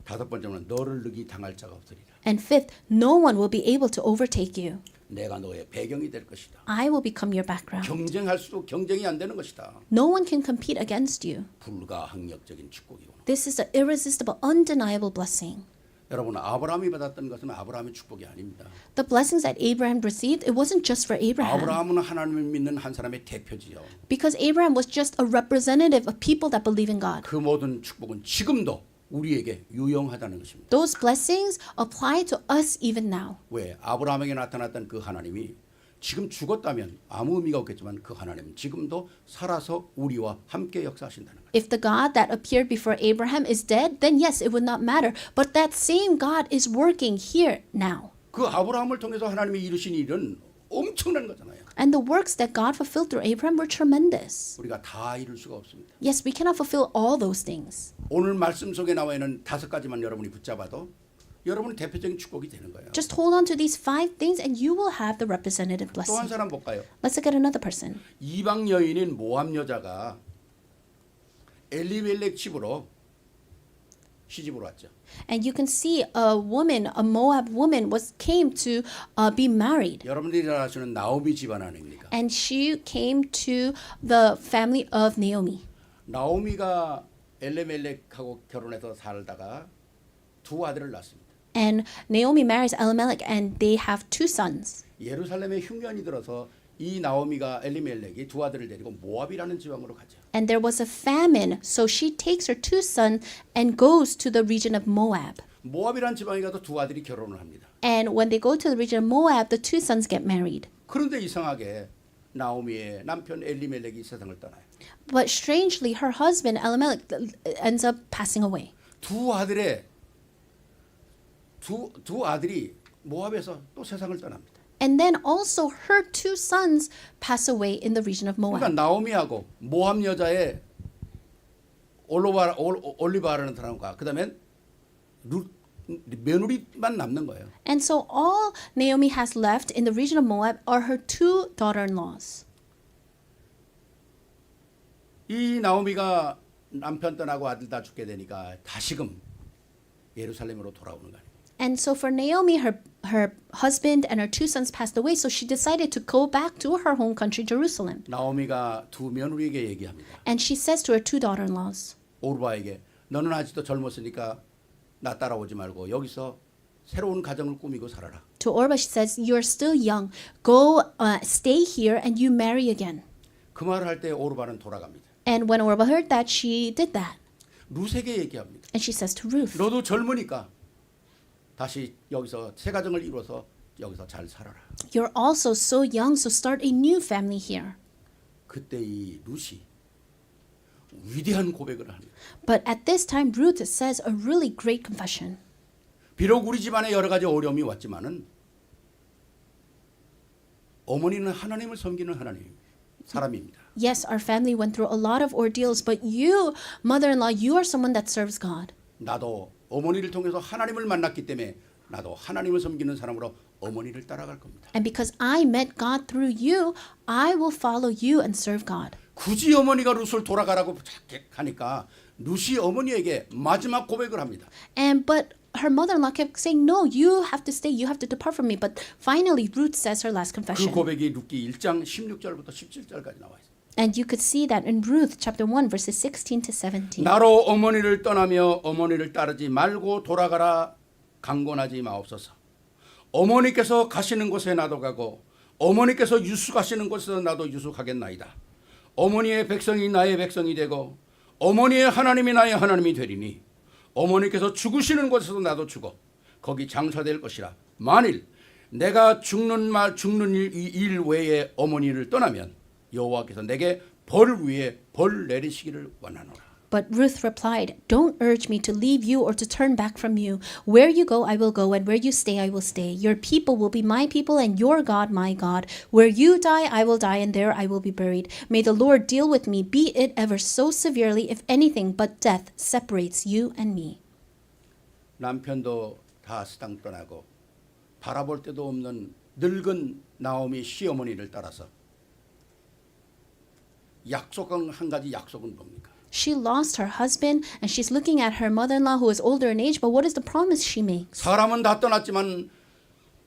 다섯 번째는 너를 능히 당할 자가 없으리라. And fifth, no one will be able to overtake you. 내가 너의 배경이 될 것이다. I will become your background. 경쟁할 수도 경쟁이 안 되는 것이다. No one can compete against you. 불가항력적인 축복이고. This is an irresistible, undeniable blessing. 여러분 아브라함이 받았던 것은 아브라함의 축복이 아닙니다. The blessings that Abraham received, it wasn't just for Abraham. 아브라함은 하나님을 믿는 한 사람의 대표지요. Because Abraham was just a representative of people that believe in God. 그 모든 축복은 지금도 우리에게 유용하다는 것입니다. Those blessings apply to us even now. 왜? 아브라함에게 나타났던 그 하나님이 지금 죽었다면 아무 의미가 없겠지만 그 하나님은 지금도 살아서 우리와 함께 역사하신다는 거예요. If the God that appeared before Abraham is dead, then yes, it would not matter. But that same God is working here now. 그 아브라함을 통해서 하나님이 이루신 일은 엄청난 거잖아요. And the works that God fulfilled through Abraham were tremendous. 우리가 다 이룰 수가 없습니다. Yes, we cannot fulfill all those things. 오늘 말씀 속에 나와 있는 다섯 가지만 여러분이 붙잡아도 여러분은 대표적인 축복이 되는 거예요. Just hold on to these 5 things and you will have the representative 또 한 blessing. 사람 볼까요? Let's look at another person. 이방 여인인 모압 여자가 엘리멜렉 집으로 시집으로 왔죠. And you can see a woman, a Moab woman, came to be married. 여러분들이 잘 아시는 나오미 집안 아닙니까? And she came to the family of Naomi. 나오미가 엘레멜렉하고 결혼해서 살다가 두 아들을 낳습니다. And Naomi marries Elimelech and they have two sons. 예루살렘에 흉년이 들어서 이 나오미가 엘리멜렉이 두 아들을 데리고 모압이라는 지방으로 가죠. And there was a famine, so she takes her two sons and goes to the region of Moab. 모압이라는 지방에 가서 두 아들이 결혼을 합니다. And when they go to the region of Moab, the two sons get married. 그런데 이상하게 나오미의 남편 엘리멜렉이 세상을 떠나요. But strangely, her husband Elimelech ends up passing away. 두 아들이 모압에서 또 세상을 떠납니다. And then also her two sons pass away in the region of 그러니까 Moab. 나오미하고 모압 여자의 올리바라는 사람과 그다음에 며느리만 남는 거예요. And so all Naomi has left in the region of Moab are her two daughter-in-laws. 이 나오미가 남편 떠나고 아들 다 죽게 되니까 다시금 예루살렘으로 돌아오는 거 아니에요. And so for Naomi, her husband and her two sons passed away, so she decided to go back to her home country, Jerusalem. 나오미가 두 며느리에게 얘기합니다. And she says to her two daughter-in-laws, 오르바에게 너는 아직도 젊었으니까 나 따라오지 말고 여기서 새로운 가정을 꾸미고 살아라. to Orba, she says, you're still young. Go stay here and you marry again. 그 말을 할 때 오르바는 돌아갑니다. And when Orba heard that, she did that. 룻에게 얘기합니다. And she says to Ruth, 너도 젊으니까 다시 여기서 새 가정을 이루어서 여기서 잘 살아라. you're also so young, so start a new family here. 그때 이 룻이 위대한 고백을 합니다. But at this time, Ruth says a really great confession. 비록 우리 집안에 여러 가지 어려움이 왔지만은 어머니는 하나님을 섬기는 사람입니다. Yes, our family went through a lot of ordeals, but you, mother-in-law, you are someone that serves God. 나도 어머니를 통해서 하나님을 만났기 때문에 나도 하나님을 섬기는 사람으로 어머니를 따라갈 겁니다. And because I met God through you, I will follow you and serve God. 굳이 어머니가 룻을 돌아가라고 하니까 룻이 어머니에게 마지막 고백을 합니다. But her mother-in-law kept saying, no, you have to stay, you have to depart from me. But finally, Ruth says her last 그 confession. 고백이 룻기 1장 16절부터 17절까지 나와 있어요. And you could see that in Ruth chapter 1, verses 16 to 17. 나로 어머니를 떠나며 어머니를 따르지 말고 돌아가라 강권하지 마옵소서. 어머니께서 가시는 곳에 나도 가고 어머니께서 유숙하시는 곳에서 나도 유숙하겠나이다. 어머니의 백성이 나의 백성이 되고 어머니의 하나님이 나의 하나님이 되리니 어머니께서 죽으시는 곳에서 나도 죽어 거기 장사될 것이라. 만일 내가 죽는 일 외에 어머니를 떠나면 여호와께서 내게 벌 위에 벌 내리시기를 원하노라. But Ruth replied, don't urge me to leave you or to turn back from you. Where you go, I will go, and where you stay, I will stay. Your people will be my people, and your God, my God. Where you die, I will die, and there I will be buried. May the Lord deal with me, be it ever so severely, if anything but death separates you and me. 남편도 다 스당 떠나고 바라볼 데도 없는 늙은 나오미 시어머니를 따라서 약속은 한 가지 약속은 뭡니까? She lost her husband and she's looking at her mother-in-law who is older in age, but what is the promise she makes? 사람은 다 떠났지만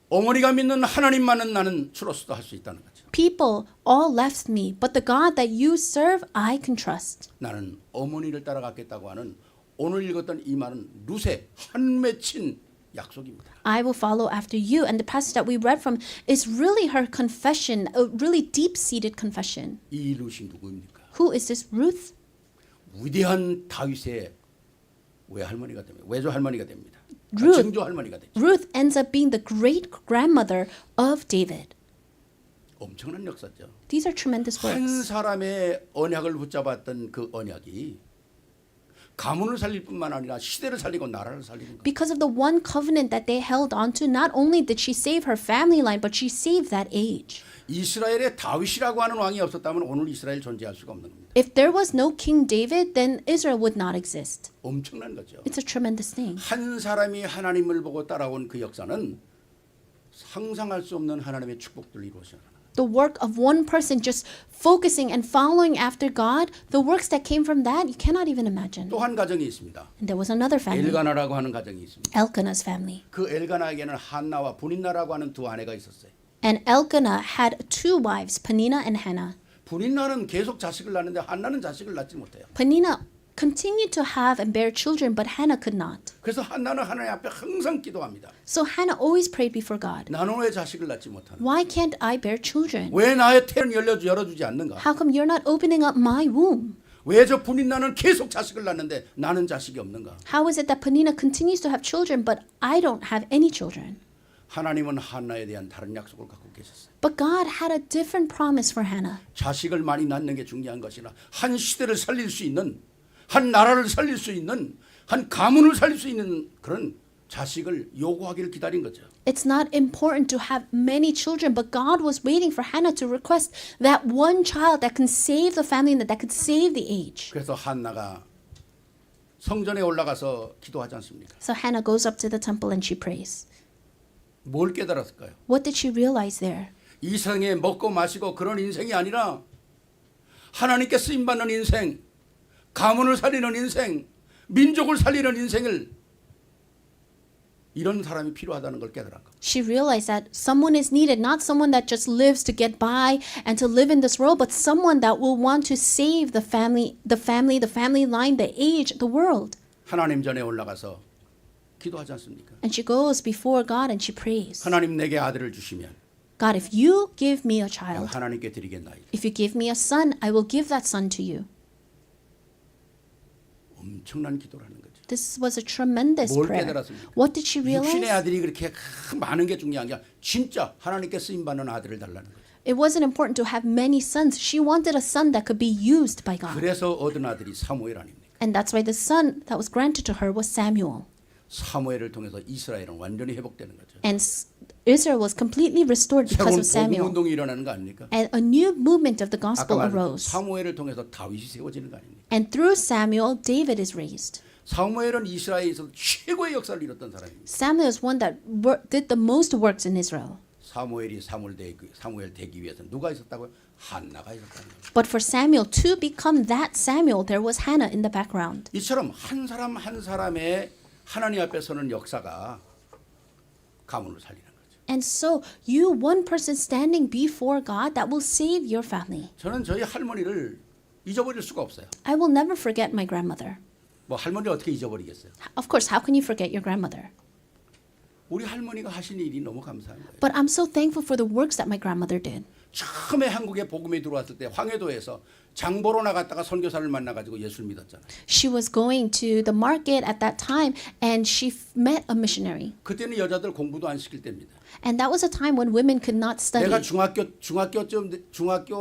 어머니가 믿는 하나님만은 나는 추러스도 할 수 있다는 거죠. People all left me, but the God that you serve, I can trust. 나는 어머니를 따라가겠다고 하는 오늘 읽었던 이 말은 룻의 한 맺힌 약속입니다. I will follow after you. And the passage that we read from is really her confession, a really deep-seated confession. 이 룻이 누구입니까? Who is this Ruth? 위대한 다윗의 외할머니가 됩니다. 외조할머니가 됩니다. Ruth. 증조할머니가 되죠. Ruth ends up being the great-grandmother of David. 엄청난 역사죠. These are tremendous 한 works. 사람의 언약을 붙잡았던 그 언약이 가문을 살릴 뿐만 아니라 시대를 살리고 나라를 살리는 거예요. Because of the one covenant that they held on to, not only did she save her family line, but she saved that age. 이스라엘에 다윗이라고 하는 왕이 없었다면 오늘 이스라엘 존재할 수가 없는 겁니다. If there was no King David, then Israel would not exist. 엄청난 거죠. It's a tremendous thing. 한 사람이 하나님을 보고 따라온 그 역사는 상상할 수 없는 하나님의 축복들을 이루어서 the work of one person just focusing and following after God, the works that came from that, you cannot even imagine. 또 한 가정이 있습니다. And there was another family, 엘가나라고 하는 가정이 있습니다. Elkanah's family. 그 엘가나에게는 한나와 브닌나라고 하는 두 아내가 있었어요. And Elkanah had two wives, Penina and Hannah. 브닌나는 계속 자식을 낳는데 한나는 자식을 낳지 못해요. Penina continued to have and bear children, but Hannah could not. 그래서 한나는 하나님 앞에 항상 기도합니다. So Hannah always prayed before God. 나는 왜 자식을 낳지 못하는가? Why can't I bear children? 왜 나의 태를 열어주지 않는가? How come you're not opening up my womb? 왜 저 브닌나는 계속 자식을 낳는데 나는 자식이 없는가? How is it that Penina continues to have children, but I don't have any children? 하나님은 한나에 대한 다른 약속을 갖고 계셨어요. But God had a different promise for Hannah. 자식을 많이 낳는 게 중요한 것이나 한 시대를 살릴 수 있는, 한 나라를 살릴 수 있는, 한 가문을 살릴 수 있는 그런 자식을 요구하기를 기다린 거죠. It's not important to have many children, but God was waiting for Hannah to request that one child that can save the family and that could save the age. 그래서 한나가 성전에 올라가서 기도하지 않습니까? So Hannah goes up to the temple and she prays. 뭘 깨달았을까요? What did she realize there? 이 세상에 먹고 마시고 그런 인생이 아니라 하나님께 쓰임받는 인생, 가문을 살리는 인생, 민족을 살리는 인생을 이런 사람이 필요하다는 걸 깨달은 거. She realized that someone is needed, not someone that just lives to get by and to live in this world, but someone that will want to save the family line, the age, the world. 하나님 전에 올라가서 기도하지 않습니까? And she goes before God and she prays. 하나님 내게 아들을 주시면 God, if you give me a 내가 child, 하나님께 드리겠나이다. if you give me a son, I will give that son to you. 엄청난 기도라는 거죠. This was a tremendous 뭘 prayer. 깨달았습니까? What did she 육신의 realize? 아들이 그렇게 많은 게 중요한 게 아니라 진짜 하나님께 쓰임 받는 아들을 달라는 거죠. It wasn't important to have many sons. She wanted a son that could be used by God. 그래서 얻은 아들이 사무엘 아닙니까? And that's why the son that was granted to her was Samuel. 사무엘을 통해서 이스라엘은 완전히 회복되는 거죠. And Israel was completely restored because 새로운 of 복음 Samuel. 운동이 일어나는 거 아닙니까? And a new movement of the 아까 gospel 말한 arose. 사무엘을 통해서 다윗이 세워지는 거 아닙니까? And through Samuel, David is raised. 사무엘은 이스라엘에서 최고의 역사를 이뤘던 사람입니다. Samuel is one that did the most works in Israel. 사무엘 되기 위해서 누가 있었다고요? 한나가 있었다는 거예요. But for Samuel to become that Samuel, there was Hannah in the background. 이처럼 한 사람 한 사람의 하나님 앞에 서는 역사가 가문을 살리는 거죠. And so, you, one person standing before God, that will save your family. 저는 저희 할머니를 잊어버릴 수가 없어요. I will never forget my grandmother. 뭐 할머니를 어떻게 잊어버리겠어요? Of course, how can you forget your grandmother? 우리 할머니가 하신 일이 너무 감사한 거예요. But I'm so thankful for the works that my grandmother did. 처음에 한국에 복음이 들어왔을 때 황해도에서 장보러 나갔다가 선교사를 만나가지고 예수를 믿었잖아요. She was going to the market at that time and she met a missionary. 그때는 여자들 공부도 안 시킬 때입니다. And that was a time when women could not study. 내가 중학교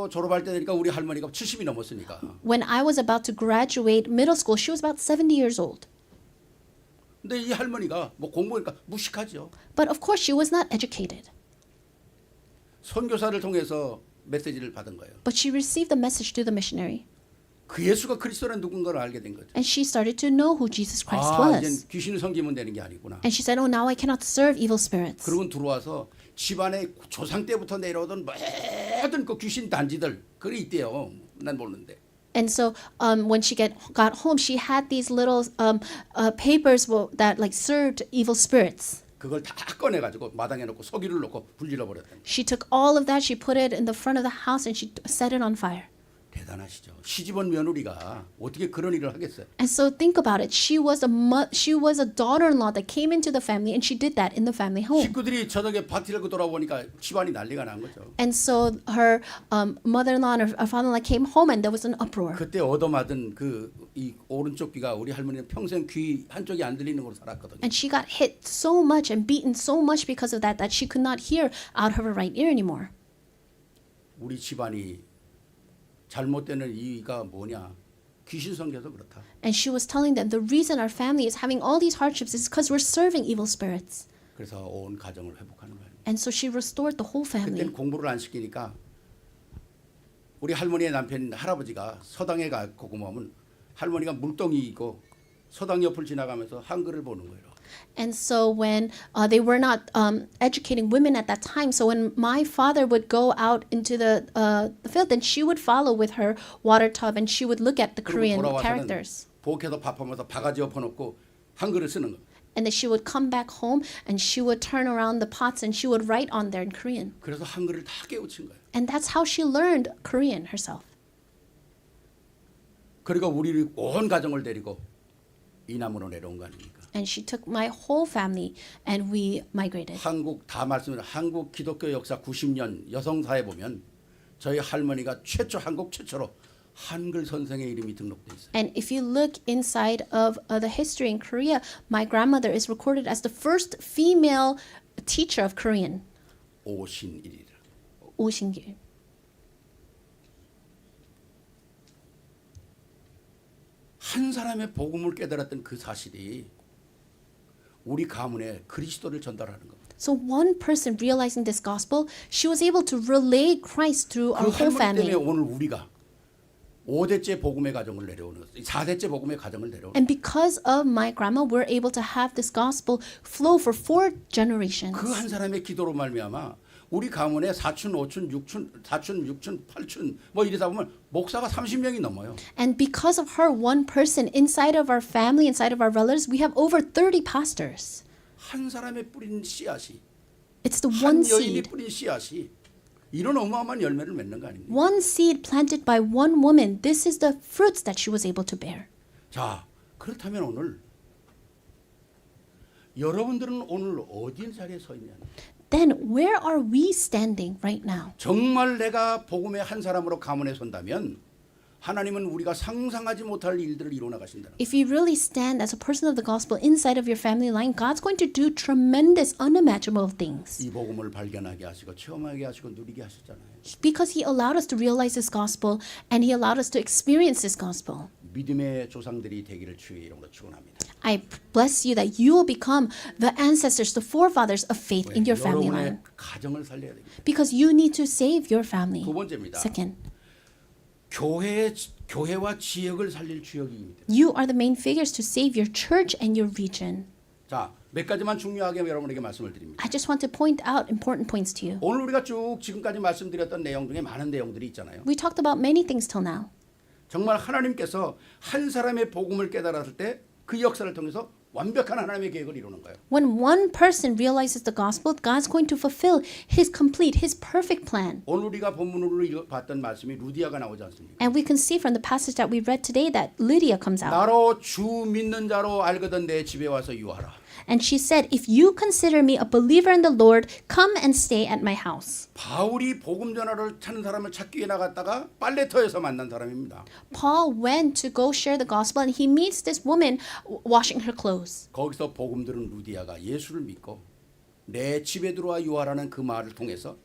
졸업할 때 되니까 우리 할머니가 70이 넘었으니까. When I was about to graduate middle school, she was about 70 years old. 근데 이 할머니가 뭐 공부니까 무식하죠. But of course, she was not educated. 선교사를 통해서 메시지를 받은 거예요. But she received the message through the missionary. 그 예수가 그리스도라는 누군가를 알게 된 거죠. And she started to know who Jesus Christ 이제 was. 귀신을 섬기면 되는 게 아니구나. And she said, oh, now I cannot serve evil spirits. 그러고 들어와서 집안에 조상 때부터 내려오던 모든 그 귀신 단지들 그게 있대요. 난 모르는데. And so when she got home, she had these little papers that like served evil spirits. 그걸 다 꺼내가지고 마당에 놓고 석유를 놓고 불질러 버렸다. She took all of that, she put it in the front of the house, and she set it on fire. 대단하시죠. 시집온 며느리가 어떻게 그런 일을 하겠어요? And so think about it. She was a daughter-in-law that came into the family, and she did that in the family home. 식구들이 저녁에 파티를 돌아보니까 집안이 난리가 난 거죠. And so her mother-in-law and her father-in-law came home, and there was an uproar. 그때 얻어맞은 이 오른쪽 귀가 우리 할머니는 평생 귀 한쪽이 안 들리는 걸로 살았거든요. And she got hit so much and beaten so much because of that she could not hear out of her right ear anymore. 우리 집안이 잘못되는 이유가 뭐냐? 귀신 섬겨서 그렇다. And she was telling them the reason our family is having all these hardships is because we're serving evil spirits. 그래서 온 가정을 회복하는 거예요. And so she restored the whole family. 그때는 공부를 안 시키니까 우리 할머니의 남편 할아버지가 서당에 가고 보면 할머니가 물동이고 서당 옆을 지나가면서 한글을 보는 거예요. And so when they were not educating women at that time, so when my father would go out into the field, then she would follow with her water tub and she would look at the 그리고 Korean 돌아와서는 characters. 부엌에서 밥하면서 바가지 엎어놓고 한글을 쓰는 거. And then she would come back home and she would turn around the pots and she would write on there in Korean. 그래서 한글을 다 깨우친 거예요. And that's how she learned Korean herself. 그리고 우리 온 가정을 데리고 이남으로 내려온 거 아닙니까? And she took my whole family and we migrated. 한국 다 말씀드린 한국 기독교 역사 90년 여성사에 보면 저희 할머니가 한국 최초로 한글 선생의 이름이 등록돼 있어요. And if you look inside of the history in Korea, my grandmother is recorded as the first female teacher of Korean. 오신일이라. 오신길. 한 사람의 복음을 깨달았던 그 사실이 우리 가문에 그리스도를 전달하는 겁니다. So one person realizing this gospel, she was able to relay Christ through our 그 whole 할머니 때문에 family. 오늘 우리가 5대째 복음의 가정을 내려오는 4대째 복음의 가정을 내려오는 And because of my grandma, we're able to have this gospel flow for 4 generations. 그 한 사람의 기도로 말미암아 우리 가문에 사촌, 오촌, 육촌, 사촌, 육촌, 팔촌 뭐 이러다 보면 목사가 30명이 넘어요. And because of her one person inside of our family, inside of our relatives, we have over 30 pastors. 한 사람의 뿌린 씨앗이 It's the 한 one 여인이 seed. 뿌린 씨앗이 이런 어마어마한 열매를 맺는 거 아닙니까? One seed planted by one woman. This is the fruits that she was able to bear. 자, 그렇다면 오늘 여러분들은 오늘 어디 자리에 서 있냐? Then where are we standing right now? 정말 내가 복음의 한 사람으로 가문에 선다면 하나님은 우리가 상상하지 못할 일들을 이루어 나가신다. If you really stand as a person of the gospel inside of your family line, God's going to do tremendous, unimaginable things. 이 복음을 발견하게 하시고 체험하게 하시고 누리게 하셨잖아요. Because He allowed us to realize this gospel and He allowed us to experience this gospel. 믿음의 조상들이 되기를 주의 이름으로 축원합니다. I bless you that you will become the ancestors, the forefathers of faith in your family line. 여러분의 가정을 살려야 됩니다. Because you need to save your family. 두 번째입니다. Second, 교회와 지역을 살릴 주역입니다. you are the main figures to save your church and your region. 자, 몇 가지만 중요하게 여러분에게 말씀을 드립니다. I just want to point out important points to you. 오늘 우리가 쭉 지금까지 말씀드렸던 내용 중에 많은 내용들이 있잖아요. We talked about many things till now. 정말 하나님께서 한 사람의 복음을 깨달았을 때 그 역사를 통해서 완벽한 하나님의 계획을 이루는 거예요. When one person realizes the gospel, God's going to fulfill His complete, His perfect plan. 오늘 우리가 본문으로 봤던 말씀이 루디아가 나오지 않습니까? And we can see from the passage that we read today that Lydia comes out. 나로 주 믿는 자로 알거든 내 집에 와서 유하라. And she said, if you consider me a believer in the Lord, come and stay at my house. 바울이 복음 전하를 찾는 사람을 찾기 위해 나갔다가 빨래터에서 만난 사람입니다. Paul went to go share the gospel and he meets this woman washing her clothes. 거기서 복음 들은 루디아가 예수를 믿고 내 집에 들어와 유하라는 그 말을 통해서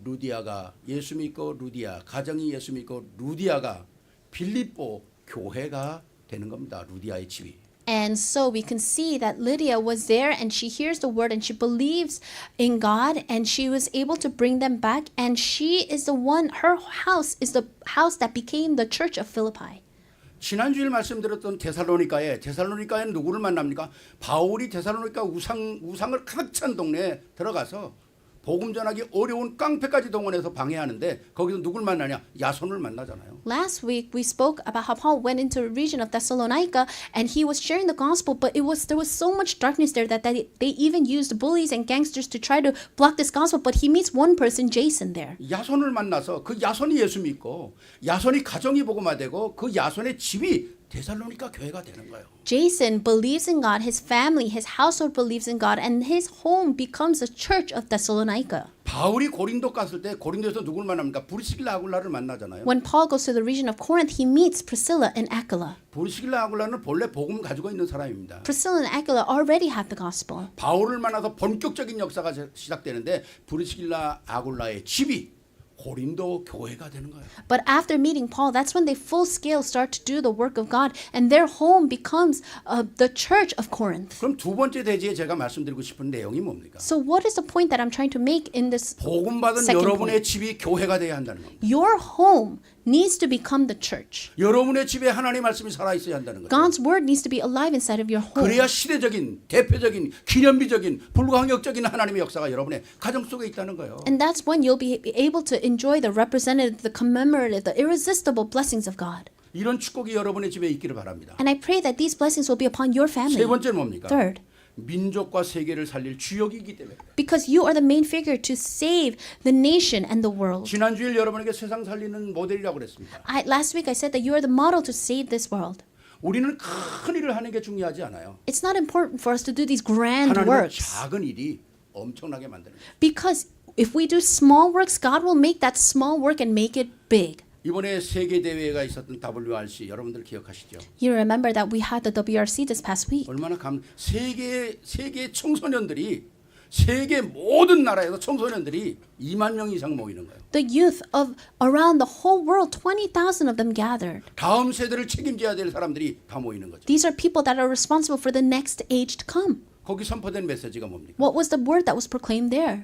루디아가 예수 믿고 루디아 가정이 예수 믿고 루디아가 빌립보 교회가 되는 겁니다. 루디아의 집이. And so we can see that Lydia was there and she hears the word and she believes in God and she was able to bring them back and she is the one, her house is the house that became the church of Philippi. 지난주에 말씀드렸던 데살로니카에 누구를 만납니까? 바울이 데살로니카 우상을 가득 찬 동네에 들어가서 복음 전하기 어려운 깡패까지 동원해서 방해하는데 거기서 누굴 만나냐? 야손을 만나잖아요. Last week we spoke about how Paul went into the region of Thessalonica and he was sharing the gospel, but there was so much darkness there that they even used bullies and gangsters to try to block this gospel. But he meets one person, Jason, there. 야손을 만나서 그 야손이 예수 믿고 야손이 가정이 복음화되고 그 야손의 집이 데살로니가 교회가 되는 거예요. Jason believes in God, his family, his household believes in God, and his home becomes the church of Thessalonica. 바울이 고린도 갔을 때 고린도에서 누굴 만납니까? 브리스길라 아굴라를 만나잖아요. When Paul goes to the region of Corinth, he meets Priscilla and Aquila. 브리스길라 아굴라는 본래 복음 가지고 있는 사람입니다. Priscilla and Aquila already have the gospel. 바울을 만나서 본격적인 역사가 시작되는데 브리스길라 아굴라의 집이 고린도 교회가 되는 거예요. But after meeting Paul, that's when they full scale start to do the work of God, and their home becomes the church of Corinth. 그럼 두 번째 대지에 제가 말씀드리고 싶은 내용이 뭡니까? So what is the point that I'm trying to make in this 복음 받은 second 여러분의 point? 집이 교회가 돼야 한다는 겁니다. Your home needs to become the church. 여러분의 집에 하나님의 말씀이 살아있어야 한다는 거죠. God's word needs to be alive inside of your home. 그래야 시대적인, 대표적인, 기념비적인, 불가항력적인 하나님의 역사가 여러분의 가정 속에 있다는 거예요. And that's when you'll be able to enjoy the representative, the commemorative, the irresistible blessings of God. 이런 축복이 여러분의 집에 있기를 바랍니다. And I pray that these blessings will be upon your family. 세 번째는 뭡니까? Third, 민족과 세계를 살릴 주역이기 때문에. because you are the main figure to save the nation and the world. 지난주일 여러분에게 세상 살리는 모델이라고 그랬습니다. Last week I said that you are the model to save this world. 우리는 큰 일을 하는 게 중요하지 않아요. It's not important for us to do these grand 하나님은 works. 작은 일이 엄청나게 만드는 거예요. Because if we do small works, God will make that small work and make it big. 이번에 세계 대회가 있었던 WRC 여러분들 기억하시죠? You remember that we had the WRC this past week. 얼마나 세계 청소년들이 세계 모든 나라에서 청소년들이 2만 명 이상 모이는 거예요. The youth of around the whole world, 20,000 of them gathered. 다음 세대를 책임져야 될 사람들이 다 모이는 거죠. These are people that are responsible for the next age to come. 거기 선포된 메시지가 뭡니까? What was the word that was proclaimed there?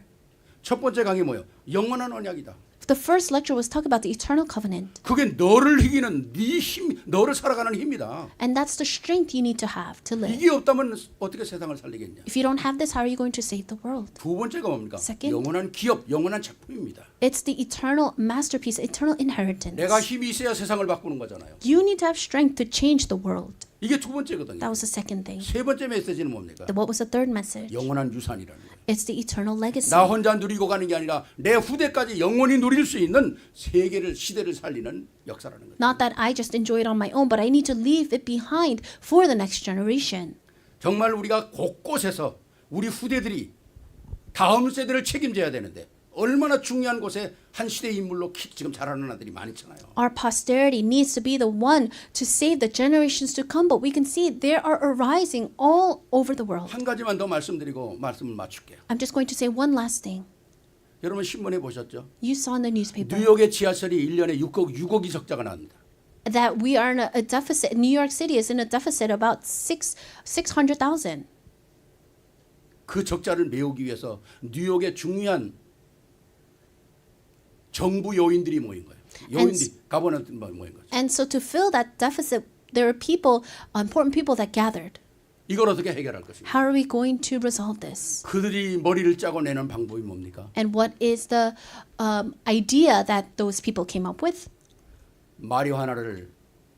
첫 번째 강의 뭐예요? 영원한 언약이다. The first lecture was talking about the eternal covenant. 그게 너를 이기는 네 힘, 너를 살아가는 힘이다. And that's the strength you need to have to live. 이게 없다면 어떻게 세상을 살리겠냐? If you don't have this, how are you going to save the world? 두 번째가 뭡니까? Second. 영원한 기업, 영원한 작품입니다. It's the eternal masterpiece, eternal inheritance. 내가 힘이 있어야 세상을 바꾸는 거잖아요. You need to have strength to change the world. 이게 두 번째거든요. That was the second thing. 세 번째 메시지는 뭡니까? What was the third message? 영원한 유산이라는 거예요. It's the eternal legacy. 나 혼자 누리고 가는 게 아니라 내 후대까지 영원히 누릴 수 있는 세계를 시대를 살리는 역사라는 거죠. Not that I just enjoy it on my own, but I need to leave it behind for the next generation. 정말 우리가 곳곳에서 우리 후대들이 다음 세대를 책임져야 되는데 얼마나 중요한 곳에 한 시대 인물로 지금 자라는 아들이 많잖아요. Our posterity needs to be the one to save the generations to come, but we can see there are arising all over the world. 한 가지만 더 말씀드리고 말씀을 마칠게요. I'm just going to say one last thing. 여러분 신문에 보셨죠? You saw in the newspaper 뉴욕의 지하철이 1년에 6억 이적자가 나옵니다. that we are in a deficit. New York City is in a deficit about 600,000. 그 적자를 메우기 위해서 뉴욕의 중요한 정부 요인들이 모인 거예요. 요인들이 가버넌트 모인 거죠. And so to fill that deficit, there are people, important people that gathered. 이걸 어떻게 해결할 것인가? How are we going to resolve this? 그들이 머리를 짜고 내는 방법이 뭡니까? And what is the idea that those people came up with? 마리화나를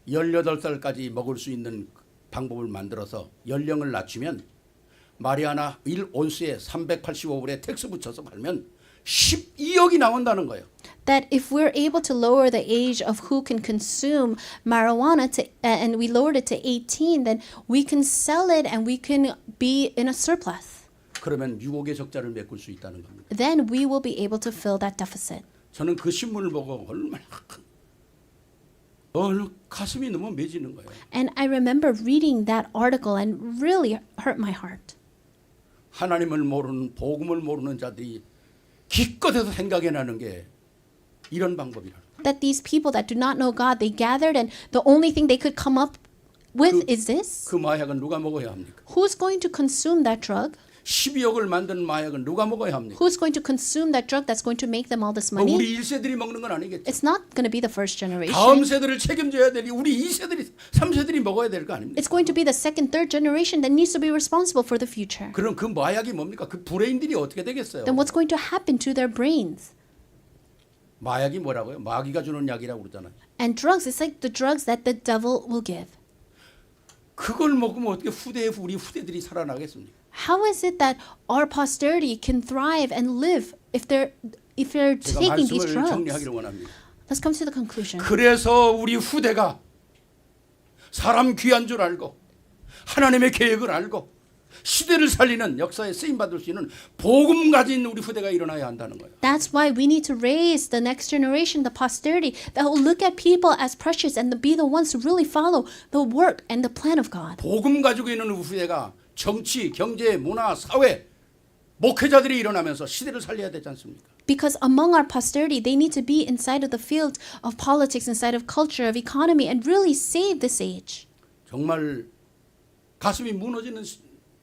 18살까지 먹을 수 있는 방법을 만들어서 연령을 낮추면 마리화나 1온스에 385불에 텍스 붙여서 팔면 12억이 나온다는 거예요. That if we're able to lower the age of who can consume marijuana to, and we lowered it to 18, then we can sell it and we can be in a surplus. 그러면 6억의 적자를 메꿀 수 있다는 겁니다. Then we will be able to fill that deficit. 저는 그 신문을 보고 얼마나 가슴이 너무 맺히는 거예요. And I remember reading that article and really hurt my heart. 하나님을 모르는 복음을 모르는 자들이 기껏해서 생각해내는 게 이런 방법이라. That these people that do not know God, they gathered and the only thing they could come up with is this. 그 마약은 누가 먹어야 합니까? Who's going to consume that drug? 12억을 만드는 마약은 누가 먹어야 합니까? Who's going to consume that drug that's going to make them all this money? 우리 1세들이 먹는 건 아니겠죠. It's not going to be the first generation. 다음 세대를 책임져야 되니 우리 2세들이 3세들이 먹어야 될 거 아닙니까? It's going to be the second, third generation that needs to be responsible for the future. 그럼 그 마약이 뭡니까? 그 브레인들이 어떻게 되겠어요? Then what's going to happen to their brains? 마약이 뭐라고요? 마귀가 주는 약이라고 그러잖아요. And drugs, it's like the drugs that the devil will give. 그걸 먹으면 어떻게 우리 후대들이 살아나겠습니까? How is it that our posterity can thrive and live if they're 제가 taking these 말씀을 drugs? 정리하기를 원합니다. Let's come to the conclusion. 그래서 우리 후대가 사람 귀한 줄 알고 하나님의 계획을 알고 시대를 살리는 역사에 쓰임 받을 수 있는 복음 가진 우리 후대가 일어나야 한다는 거예요. That's why we need to raise the next generation, the posterity, that will look at people as precious and be the ones to really follow the work and the plan of God. 복음 가지고 있는 후대가 정치, 경제, 문화, 사회 목회자들이 일어나면서 시대를 살려야 되지 않습니까? Because among our posterity, they need to be inside of the field of politics, inside of culture, of economy, and really save this age. 정말 가슴이 무너지는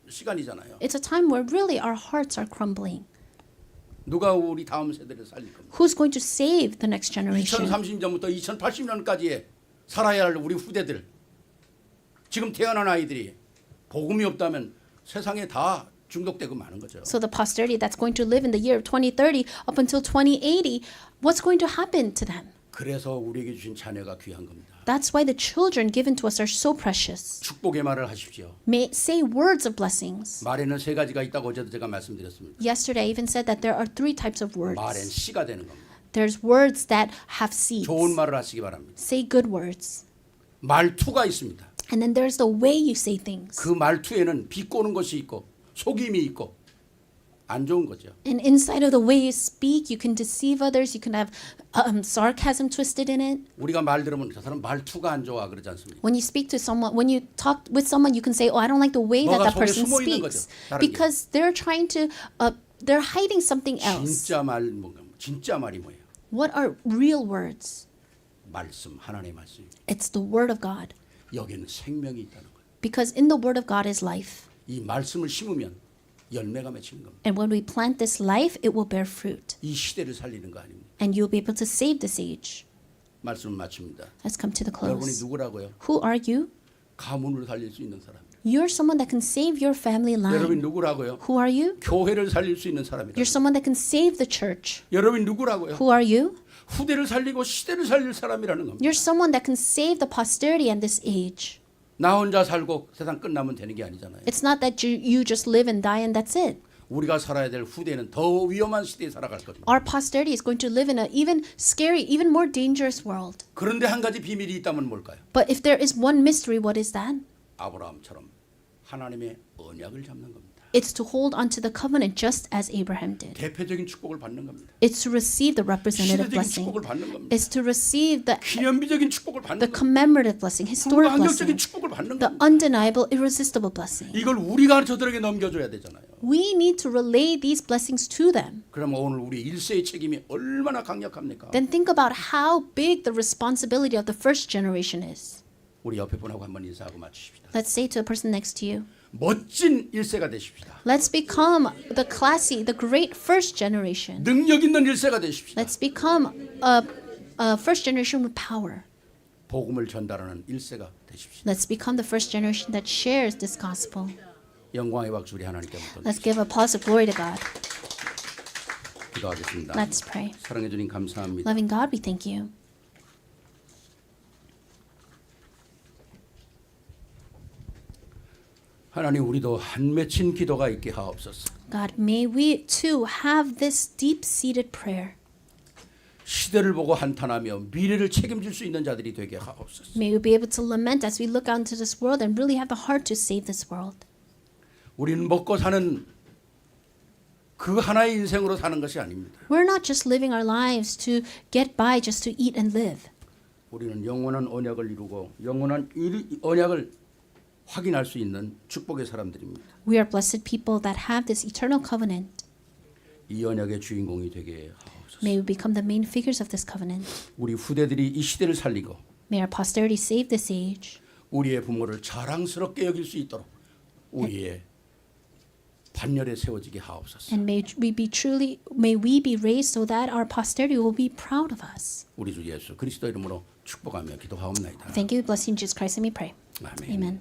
시간이잖아요. It's a time where really our hearts are crumbling. 누가 우리 다음 세대를 살릴 겁니까? Who's going to save the next generation? 2030년부터 2080년까지에 살아야 할 우리 후대들, 지금 태어난 아이들이 복음이 없다면 세상에 다 중독되고 마는 거죠. So the posterity that's going to live in the year of 2030 up until 2080, what's going to happen to them? 그래서 우리에게 주신 자녀가 귀한 겁니다. That's why the children given to us are so precious. 축복의 말을 하십시오. May say words of blessings. 말에는 세 가지가 있다고 어제도 제가 말씀드렸습니다. Yesterday I even said that there are 3 types of words. 말엔 씨가 되는 겁니다. There's words that have seeds. 좋은 말을 하시기 바랍니다. Say good words. 말투가 있습니다. And then there's the way you say things. 그 말투에는 비꼬는 것이 있고 속임이 있고 안 좋은 거죠. And inside of the way you speak, you can deceive others. You can have sarcasm twisted in it. 우리가 말 들으면 저 사람 말투가 안 좋아 그러지 않습니까? When you speak to someone, when you talk with someone, you can say, "Oh, I don't like the way that 뭐가 that 속에 person 숨어 있는 speaks," 거죠, 다른 게. because they're trying to, they're hiding something else. 진짜 말이 뭐예요? What are real words? 말씀, 하나님의 말씀. It's the word of God, 여기는 생명이 있다는 거예요. because in the word of God is life. 이 말씀을 심으면 열매가 맺히는 겁니다. And when we plant this life, it will bear fruit. 이 시대를 살리는 거 아닙니까? And you'll be able to save this age. 말씀을 마칩니다. Let's come to the 여러분이 close. 누구라고요? Who are you? 가문을 살릴 수 있는 사람. You're someone that can save your family 여러분이 line. 누구라고요? Who are you? 교회를 살릴 수 있는 사람이다. You're someone that can save the church. 여러분이 누구라고요? Who are you? 후대를 살리고 시대를 살릴 사람이라는 겁니다. You're someone that can save the posterity and this age. 나 혼자 살고 세상 끝나면 되는 게 아니잖아요. It's not that you just live and die and that's it. 우리가 살아야 될 후대는 더 위험한 시대에 살아갈 겁니다. Our posterity is going to live in an even scary, even more dangerous world. 그런데 한 가지 비밀이 있다면 뭘까요? But if there is one mystery, what is that? 아브라함처럼 하나님의 언약을 잡는 겁니다. It's to hold onto the covenant just as Abraham did. 대표적인 축복을 받는 겁니다. It's to receive the representative 시대적인 blessing. 축복을 받는 겁니다. It's to receive the 기념비적인 축복을 받는 the 겁니다. commemorative blessing, historic 불가항력적인 blessing, 축복을 받는 the 겁니다. undeniable, irresistible blessing. 이걸 우리가 저들에게 넘겨줘야 되잖아요. We need to relay these blessings to them. 그러면 오늘 우리 1세의 책임이 얼마나 강력합니까? Then think about how big the responsibility of the first generation is. 우리 옆에 분하고 한번 인사하고 마치십시다. Let's say to the person next to you, 멋진 1세가 되십시다. let's become the classy, the great first generation. 능력 있는 1세가 되십시다. Let's become a first generation with power. 복음을 전달하는 1세가 되십시다. Let's become the first generation that shares this gospel. 영광의 박수 우리 하나님께 한번 Let's give applause of glory to God. 기도하겠습니다. Let's pray. 사랑해 주님 감사합니다. Loving God, we thank you. 하나님 우리도 한 맺힌 기도가 있게 하옵소서. God, may we too have this deep-seated prayer. 시대를 보고 한탄하며 미래를 책임질 수 있는 자들이 되게 하옵소서. May we be able to lament as we look out into this world and really have the heart to save this world. 우리는 먹고 사는 그 하나의 인생으로 사는 것이 아닙니다. We're not just living our lives to get by, just to eat and live. 우리는 영원한 언약을 이루고 영원한 언약을 확인할 수 있는 축복의 사람들입니다. We are blessed people that have this eternal covenant. 이 언약의 주인공이 되게 하옵소서. May we become the main figures of this covenant. 우리 후대들이 이 시대를 살리고 May our posterity save this age. 우리의 부모를 자랑스럽게 여길 수 있도록 우리의 반열에 세워지게 하옵소서. And may we be raised so that our posterity will be proud of us. 우리 주 예수 그리스도 이름으로 축복하며 기도하옵나이다. Thank you, blessing Jesus Christ, and we pray. 아멘. Amen.